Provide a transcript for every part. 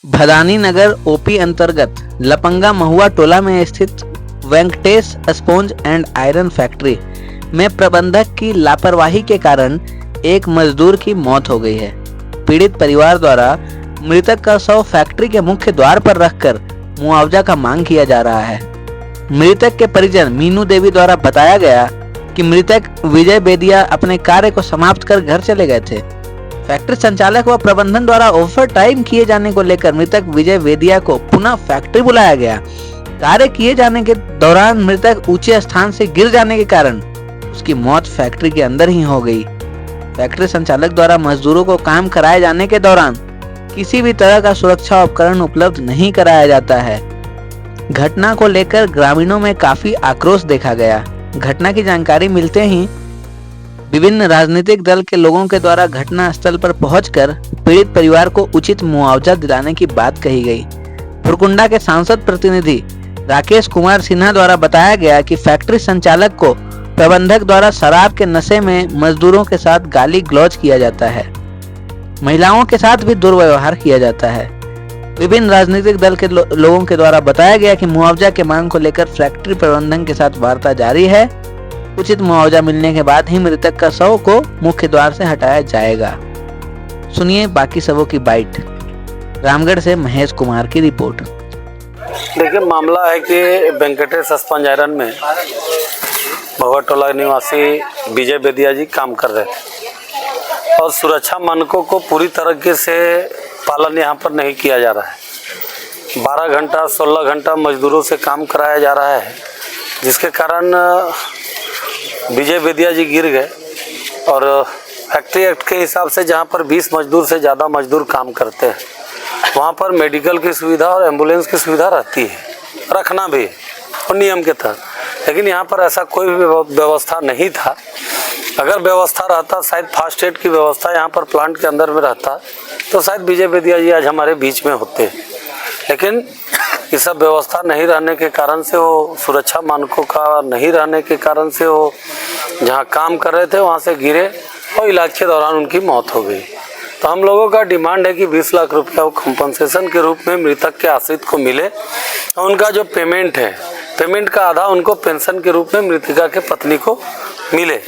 भदानी नगर OP अंतर्गत लपंगा महुआ टोला में स्थित Venkatesh sponge and iron factory में प्रबंधक की लापरवाही के कारण एक मजदूर की मौत हो गई है। पीड़ित परिवार द्वारा मृतक का शव फैक्ट्री के मुख्य द्वार पर रखकर मुआवजा का मांग किया जा रहा है। मृतक के परिजन मीनू देवी द्वारा बताया गया कि मृतक विजय बेदिया अपने कार्य को समाप्त कर घर चले गए थे। फैक्ट्री संचालक व प्रबंधन द्वारा ओवर टाइम किए जाने को लेकर मृतक विजय बेदिया को पुनः फैक्ट्री बुलाया गया। कार्य किए जाने के दौरान मृतक ऊंचे स्थान से गिर जाने के कारण उसकी मौत फैक्ट्री के अंदर ही हो गई। फैक्ट्री संचालक द्वारा मजदूरों को काम कराए जाने के दौरान किसी भी तरह का सुरक्षा उपकरण उपलब्ध नहीं कराया जाता है। घटना को लेकर ग्रामीणों में काफी आक्रोश देखा गया। घटना की जानकारी मिलते ही विभिन्न राजनीतिक दल के लोगों के द्वारा घटना स्थल पर पहुंचकर पीड़ित परिवार को उचित मुआवजा दिलाने की बात कही गई। फुरकुंडा के सांसद प्रतिनिधि राकेश कुमार सिन्हा द्वारा बताया गया कि फैक्ट्री संचालक को प्रबंधक द्वारा शराब के नशे में मजदूरों के साथ गाली गलौज किया जाता है। महिलाओं के साथ भी दुर्व्यवहार किया जाता है। विभिन्न राजनीतिक दल के लोगों के द्वारा बताया गया कि मुआवजा के मांग को लेकर फैक्ट्री प्रबंधन के साथ वार्ता जारी है। उचित मुआवजा मिलने के बाद ही मृतक का शव को मुख्य द्वार से हटाया जाएगा। सुनिए बाकी शवों की बाइट। रामगढ़ से महेश कुमार की रिपोर्ट। देखिए, मामला है कि वेंकटेश स्पंज आयरन में महुआ टोला निवासी विजय बेदिया जी काम कर रहे थे और सुरक्षा मानकों को पूरी तरीके से पालन यहाँ पर नहीं किया जा रहा है। 12 घंटा 16 घंटा मजदूरों से काम कराया जा रहा है, जिसके कारण विजय बेदिया जी गिर गए। और फैक्ट्री एक्ट के हिसाब से जहाँ पर 20 मजदूर से ज़्यादा मजदूर काम करते हैं वहाँ पर मेडिकल की सुविधा और एम्बुलेंस की सुविधा रहती है, रखना भी और नियम के तहत। लेकिन यहाँ पर ऐसा कोई भी व्यवस्था नहीं था। अगर व्यवस्था रहता, शायद फास्ट एड की व्यवस्था यहाँ पर प्लांट के अंदर में रहता, तो शायद विजय बेदिया जी आज हमारे बीच में होते। लेकिन ये सब व्यवस्था नहीं रहने के कारण से, वो सुरक्षा मानकों का नहीं रहने के कारण से वो जहाँ काम कर रहे थे वहाँ से गिरे और इलाज के दौरान उनकी मौत हो गई। तो हम लोगों का डिमांड है कि 20 लाख रुपया वो कंपनसेशन के रूप में मृतक के आश्रित को मिले और उनका जो पेमेंट है, पेमेंट का आधा उनको पेंशन के रूप में मृतिका के पत्नी को मिले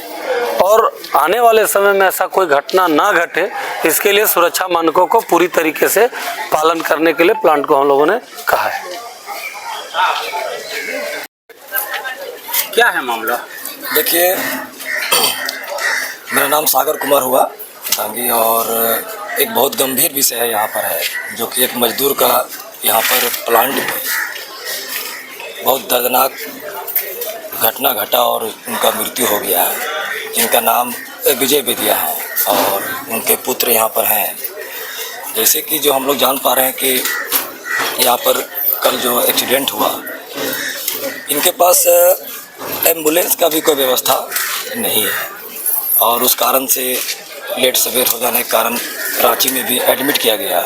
और आने वाले समय में ऐसा कोई घटना ना घटे, इसके लिए सुरक्षा मानकों को पूरी तरीके से पालन करने के लिए प्लांट को हम लोगों ने कहा है। क्या है मामला? देखिए, मेरा नाम सागर कुमार हुआ सांगी और एक बहुत गंभीर विषय है यहाँ पर है, जो कि एक मजदूर का यहाँ पर प्लांट में बहुत दर्दनाक घटना घटा और उनका मृत्यु हो गया है, जिनका नाम विजय बेदिया है और उनके पुत्र यहाँ पर हैं। जैसे कि जो हम लोग जान पा रहे हैं कि यहाँ पर कल जो एक्सीडेंट हुआ, इनके पास एम्बुलेंस का भी कोई व्यवस्था नहीं है और उस कारण से लेट सवेर हो जाने के कारण रांची में भी एडमिट किया गया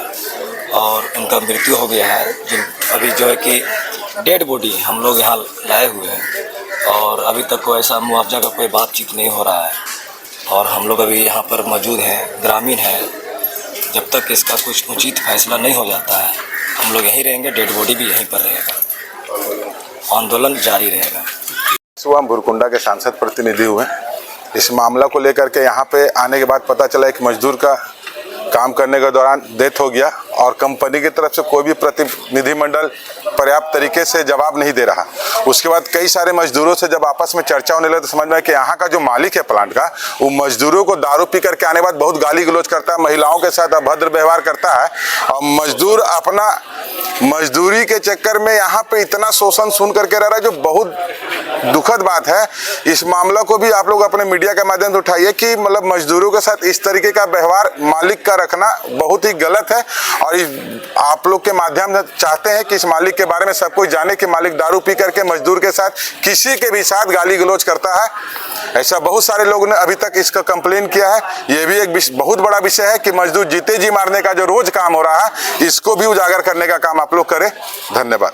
और उनका मृत्यु हो गया है। जिन अभी जो है कि डेड बॉडी हम लोग यहाँ लाए हुए हैं और अभी तक कोई ऐसा मुआवजा का कोई बातचीत नहीं हो रहा है और हम लोग अभी यहाँ पर मौजूद हैं, ग्रामीण हैं। जब तक इसका कुछ उचित फैसला नहीं हो जाता है हम लोग यहीं रहेंगे, डेड बॉडी भी यहीं पर रहेगा, आंदोलन जारी रहेगा। सुबह हम फुरकुंडा के सांसद प्रतिनिधि हुए। इस मामला को लेकर के यहाँ पे आने के बाद पता चला एक मजदूर का काम करने के दौरान डेथ हो गया और कंपनी की तरफ से कोई भी प्रतिनिधिमंडल पर्याप्त तरीके से जवाब नहीं दे रहा। उसके बाद कई सारे मजदूरों से जब आपस में चर्चा होने लगी तो समझ में आया कि यहाँ का जो मालिक है प्लांट का, वो मजदूरों को दारू पी करके आने के बाद बहुत गाली गलौज करता है, महिलाओं के साथ अभद्र व्यवहार करता है और मजदूर अपना मजदूरी के चक्कर में यहाँ पे इतना शोषण सुन करके रह रहा है, जो बहुत दुखद बात है। इस मामला को भी आप लोग अपने मीडिया के माध्यम से उठाइए कि मतलब मजदूरों के साथ इस तरीके का व्यवहार मालिक का रखना बहुत ही गलत है और आप लोग के माध्यम से चाहते हैं कि इस मालिक के बारे में सब कोई जाने कि मालिक दारू पी करके मजदूर के साथ किसी के भी साथ गाली गलौज करता है। ऐसा बहुत सारे लोगों ने अभी तक इसका कंप्लेन किया है। ये भी एक बहुत बड़ा विषय है कि मजदूर जीते जी मारने का जो रोज काम हो रहा है, इसको भी उजागर करने का काम आप लोग करें। धन्यवाद।